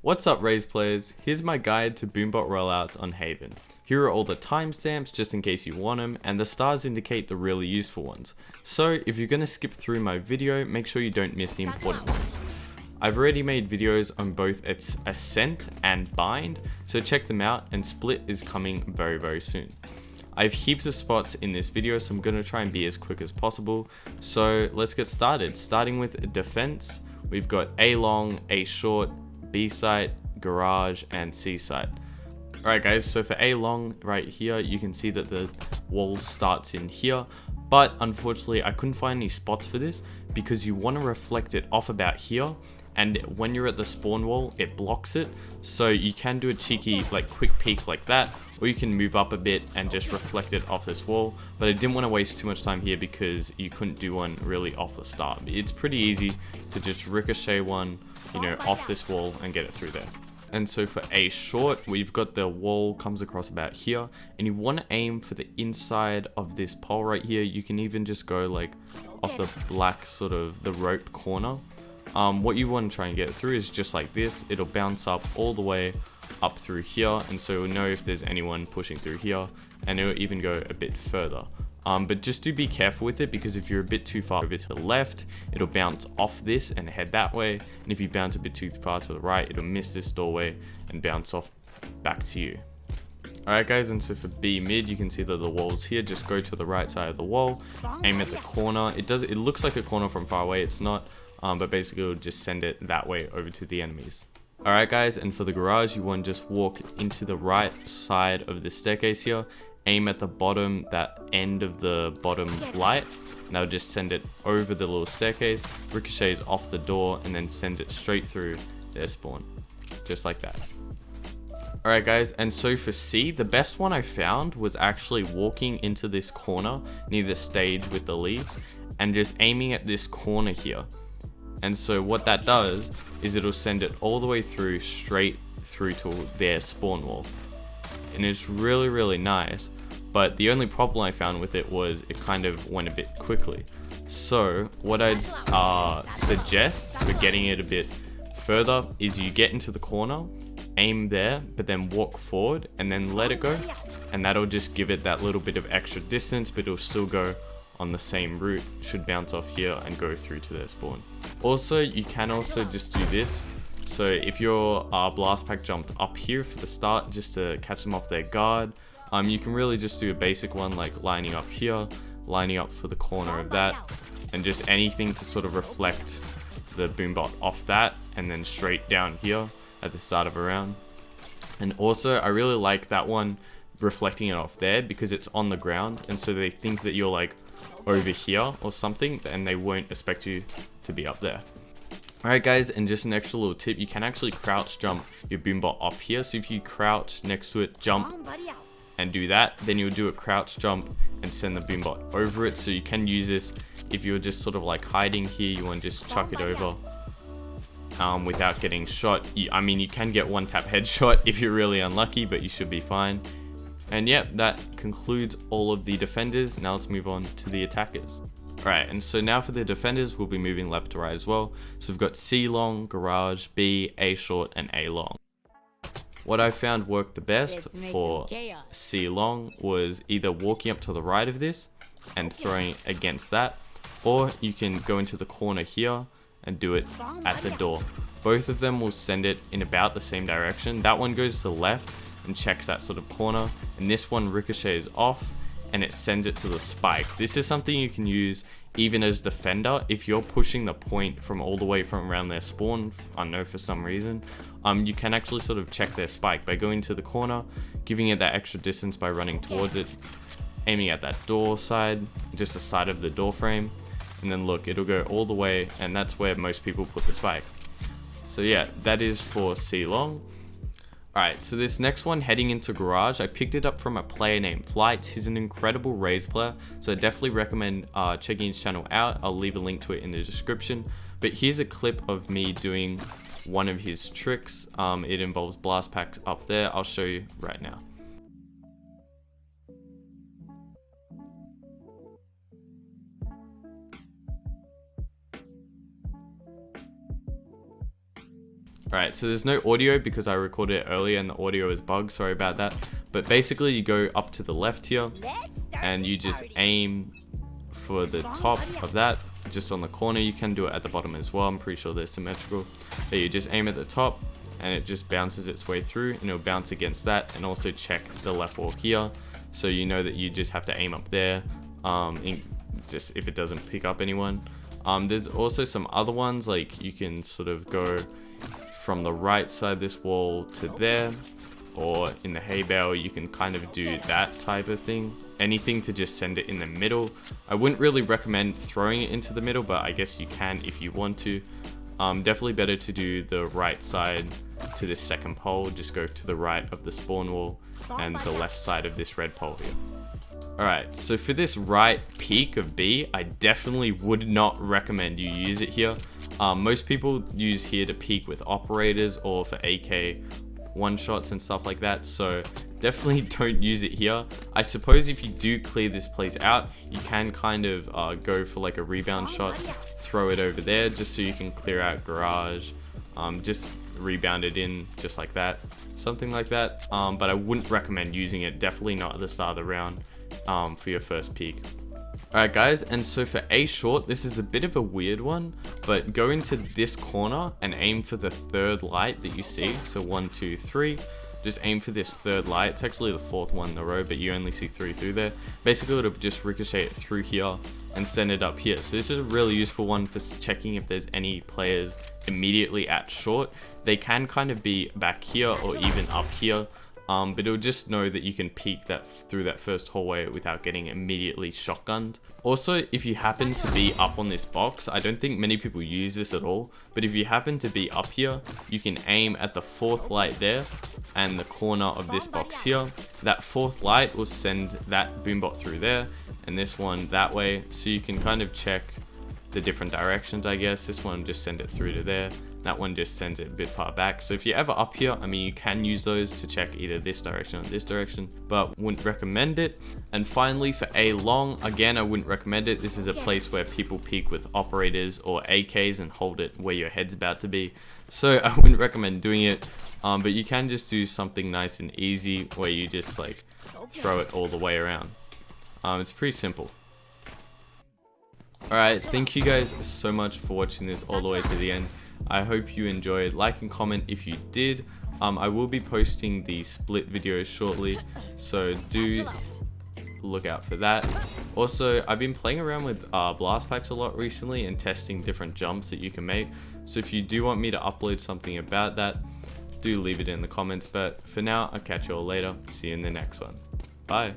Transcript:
What's up, Raze players? Here's my guide to Boombot rollouts on Haven. Here are all the timestamps just in case you want them, and the stars indicate the really useful ones. So if you're going to skip through my video, make sure you don't miss the important ones. I've already made videos on both its ascent and bind, so check them out, and split is coming very soon. I have heaps of spots in this video, so I'm going to try and be as quick as possible. So let's get started. Starting with defense, we've got A long, A short, B site, garage, and C site. Alright guys, so for A long right here, you can see that the wall starts in here, but unfortunately I couldn't find any spots for this because you want to reflect it off about here, and when you're at the spawn wall it blocks it. So you can do a cheeky quick peek like that, or you can move up a bit and just reflect it off this wall, but I didn't want to waste too much time here because you couldn't do one really off the start. It's pretty easy to just ricochet one, off this wall and get it through there. And so for A short, we've got the wall comes across about here, and you want to aim for the inside of this pole right here. You can even just go off the black sort of the rope corner. What you want to try and get through is just like this. It'll bounce up all the way up through here, and so we'll know if there's anyone pushing through here, and it'll even go a bit further. But just do be careful with it, because if you're a bit too far over to the left, it'll bounce off this and head that way, and if you bounce a bit too far to the right, it'll miss this doorway and bounce off back to you. Alright guys, and so for B mid, you can see that the wall's here. Just go to the right side of the wall, aim at the corner. It looks like a corner from far away, it's not, but basically it'll just send it that way over to the enemies. Alright guys, and for the garage, you want to just walk into the right side of the staircase here, aim at the bottom, that end of the bottom light, and that'll just send it over the little staircase, ricochets off the door, and then send it straight through their spawn, just like that. Alright guys, and so for C, the best one I found was actually walking into this corner near the stage with the leaves and just aiming at this corner here. And so what that does is it'll send it all the way through, straight through to their spawn wall. And it's really nice, but the only problem I found with it was it kind of went a bit quickly. So what I'd suggest for getting it a bit further is you get into the corner, aim there, but then walk forward and then let it go, and that'll just give it that little bit of extra distance, but it'll still go on the same route, should bounce off here and go through to their spawn. Also, you can also just do this. So if your blast pack jumped up here for the start just to catch them off their guard, you can really just do a basic one like lining up here, lining up for the corner of that, and just anything to sort of reflect the Boombot off that, and then straight down here at the start of a round. And also I really like that one reflecting it off there because it's on the ground, and so they think that you're over here or something, and they won't expect you to be up there. Alright guys, and just an extra little tip, you can actually crouch jump your Boombot off here. So if you crouch next to it, jump and do that, then you'll do a crouch jump and send the Boombot over it. So you can use this if you're just sort of hiding here, you want to just chuck it over without getting shot. You can get one tap headshot if you're really unlucky, but you should be fine. And yep, that concludes all of the defenders. Now let's move on to the attackers. Alright, and so now for the defenders, we'll be moving left to right as well. So we've got C long, garage, B, A short, and A long. What I found worked the best for C long was either walking up to the right of this and throwing against that, or you can go into the corner here and do it at the door. Both of them will send it in about the same direction. That one goes to the left and checks that sort of corner, and this one ricochets off and it sends it to the spike. This is something you can use even as defender if you're pushing the point from all the way from around their spawn. I know for some reason you can actually sort of check their spike by going to the corner, giving it that extra distance by running towards it, aiming at that door side, just the side of the door frame, and then look, it'll go all the way, and that's where most people put the spike. So yeah, that is for C long. Alright, so this next one, heading into garage, I picked it up from a player named Flights. He's an incredible Raze player, so I definitely recommend checking his channel out. I'll leave a link to it in the description. But here's a clip of me doing one of his tricks. It involves blast packs up there. I'll show you right now. Alright, so there's no audio because I recorded it earlier and the audio is bugged, sorry about that. But basically you go up to the left here and you just aim for the top of that, just on the corner. You can do it at the bottom as well, I'm pretty sure they're symmetrical. But you just aim at the top and it just bounces its way through and it'll bounce against that, and also check the left wall here. So you know that you just have to aim up there, just if it doesn't pick up anyone. There's also some other ones, like you can sort of go from the right side of this wall to there, or in the hay bale you can kind of do that type of thing. Anything to just send it in the middle. I wouldn't really recommend throwing it into the middle, but I guess you can if you want to. Definitely better to do the right side to this second pole, just go to the right of the spawn wall and the left side of this red pole here. Alright, so for this right peak of B, I definitely would not recommend you use it here. Most people use here to peek with operators or for AK one-shots and stuff like that, so definitely don't use it here. I suppose if you do clear this place out, you can kind of go for like a rebound shot, throw it over there just so you can clear out garage, just rebound it in just like that, something like that. But I wouldn't recommend using it, definitely not at the start of the round for your first peak. Alright guys, and so for A short, this is a bit of a weird one, but go into this corner and aim for the third light that you see. So 1, 2, 3, just aim for this third light. It's actually the fourth one in a row, but you only see 3 through there. Basically it'll just ricochet it through here and send it up here. So this is a really useful one for checking if there's any players immediately at short. They can kind of be back here or even up here. But it'll just know that you can peek that through that first hallway without getting immediately shotgunned. Also, if you happen to be up on this box, I don't think many people use this at all, but if you happen to be up here, you can aim at the fourth light there and the corner of this box here. That fourth light will send that Boombot through there and this one that way, so you can kind of check the different directions, I guess. This one just send it through to there. That one just sends it a bit far back. So if you're ever up here, I mean, you can use those to check either this direction or this direction, but wouldn't recommend it. And finally, for A long, again, I wouldn't recommend it. This is a place where people peek with operators or AKs and hold it where your head's about to be. So I wouldn't recommend doing it, but you can just do something nice and easy where you just like throw it all the way around. It's pretty simple. Alright, thank you guys so much for watching this all the way to the end. I hope you enjoyed. Like and comment if you did. I will be posting the split videos shortly, so do look out for that. Also, I've been playing around with blast packs a lot recently and testing different jumps that you can make. So if you do want me to upload something about that, do leave it in the comments. But for now, I'll catch you all later. See you in the next one. Bye.